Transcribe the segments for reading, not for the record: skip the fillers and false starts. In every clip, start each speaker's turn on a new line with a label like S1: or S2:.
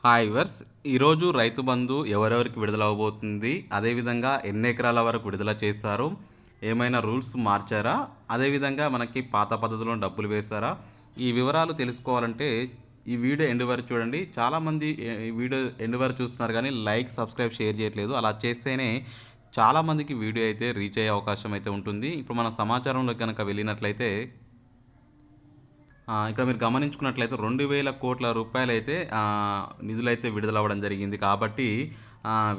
S1: Hi verse ఈరోజు రైతు బంధు ఎవరెవరికి విడుదల అవబోతుంది, అదేవిధంగా ఎన్ని ఎకరాల వరకు విడుదల చేశారు, ఏమైనా రూల్స్ మార్చారా, అదేవిధంగా మనకి పాత పద్ధతిలో డబ్బులు వేశారా, ఈ వివరాలు తెలుసుకోవాలంటే ఈ వీడియో ఎండ్ వరకు చూడండి. చాలామంది ఈ వీడియో ఎండ్ వరకు చూస్తున్నారు కానీ లైక్ సబ్స్క్రైబ్ షేర్ చేయట్లేదు. అలా చేస్తేనే చాలామందికి వీడియో అయితే రీచ్ అయ్యే అవకాశం అయితే ఉంటుంది. ఇప్పుడు మన సమాచారంలో కనుక వెళ్ళినట్లయితే ఇక్కడ మీరు గమనించుకున్నట్లయితే 2,000 కోట్ల రూపాయలైతే నిధులైతే విడుదలవ్వడం జరిగింది. కాబట్టి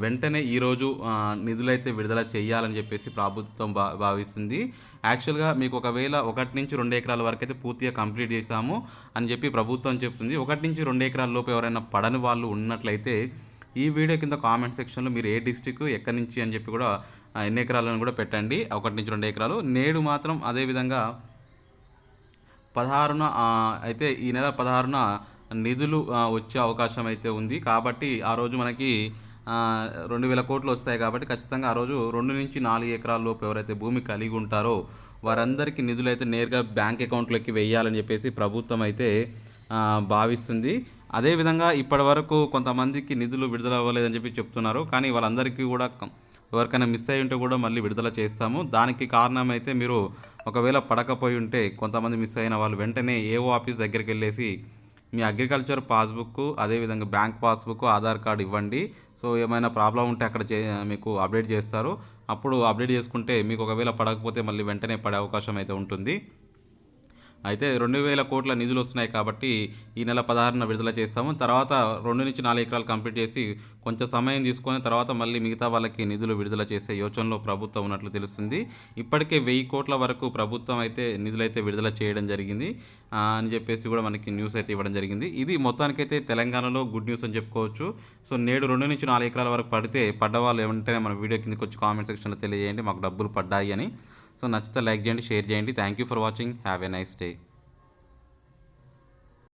S1: వెంటనే ఈరోజు నిధులైతే విడుదల చేయాలని చెప్పేసి ప్రభుత్వం భావిస్తుంది. యాక్చువల్‌గా మీకు ఒకవేళ 1-2 ఎకరాల వరకైతే పూర్తిగా కంప్లీట్ చేశాము అని చెప్పి ప్రభుత్వం చెప్తుంది. 1-2 ఎకరాల లోపు ఎవరైనా పడని వాళ్ళు ఉన్నట్లయితే ఈ వీడియో కింద కామెంట్ సెక్షన్‌లో మీరు ఏ డిస్ట్రిక్ట్, ఎక్కడి నుంచి అని చెప్పి కూడా ఎన్ని ఎకరాలని కూడా పెట్టండి. 1-2 ఎకరాలు. నేడు మాత్రం అదే విధంగా 16న అయితే ఈ నెల 16న నిధులు వచ్చే అవకాశం అయితే ఉంది. కాబట్టి ఆ రోజు మనకి 2,000 కోట్లు వస్తాయి కాబట్టి ఖచ్చితంగా ఆ రోజు 2-4 ఎకరాల లోపు ఎవరైతే భూమి కలిగి ఉంటారో వారందరికీ నిధులైతే నేరుగా బ్యాంక్ అకౌంట్లోకి వెయ్యాలని చెప్పేసి ప్రభుత్వం అయితే భావిస్తుంది. అదేవిధంగా ఇప్పటివరకు కొంతమందికి నిధులు విడుదల అవ్వలేదని చెప్పి చెప్తున్నారు. కానీ వాళ్ళందరికీ కూడా ఎవరికైనా మిస్ అయ్యి ఉంటే కూడా మళ్ళీ విడుదల చేస్తాము. దానికి కారణం అయితే మీరు ఒకవేళ పడకపోయి ఉంటే కొంతమంది మిస్ అయిన వాళ్ళు వెంటనే ఏఓ ఆఫీస్ దగ్గరికి వెళ్ళేసి మీ అగ్రికల్చర్ పాస్బుక్, అదేవిధంగా బ్యాంక్ పాస్బుక్, ఆధార్ కార్డు ఇవ్వండి. సో ఏమైనా ప్రాబ్లం ఉంటే అక్కడ మీకు అప్డేట్ చేస్తారు. అప్పుడు అప్డేట్ చేసుకుంటే మీకు ఒకవేళ పడకపోతే మళ్ళీ వెంటనే పడే అవకాశం అయితే ఉంటుంది. అయితే 2,000 కోట్ల నిధులు వస్తున్నాయి కాబట్టి ఈ నెల 16న విడుదల చేస్తాము. తర్వాత 2-4 ఎకరాలు కంప్లీట్ చేసి కొంచెం సమయం తీసుకొని తర్వాత మళ్ళీ మిగతా వాళ్ళకి నిధులు విడుదల చేసే యోచనలో ప్రభుత్వం ఉన్నట్లు తెలుస్తుంది. ఇప్పటికే 1,000 కోట్ల వరకు ప్రభుత్వం అయితే నిధులైతే విడుదల చేయడం జరిగింది అని చెప్పేసి కూడా మనకి న్యూస్ అయితే ఇవ్వడం జరిగింది. ఇది మొత్తానికైతే తెలంగాణలో గుడ్ న్యూస్ అని చెప్పుకోవచ్చు. సో నేడు 2-4 ఎకరాల వరకు పడ్డవాళ్ళు ఏమంటేనే మన వీడియో కిందకి వచ్చి కామెంట్ సెక్షన్లో తెలియజేయండి మాకు డబ్బులు పడ్డాయి అని. సో నచ్చితే లైక్ చేయండి, షేర్ చేయండి. Thank you for watching. Have a nice day.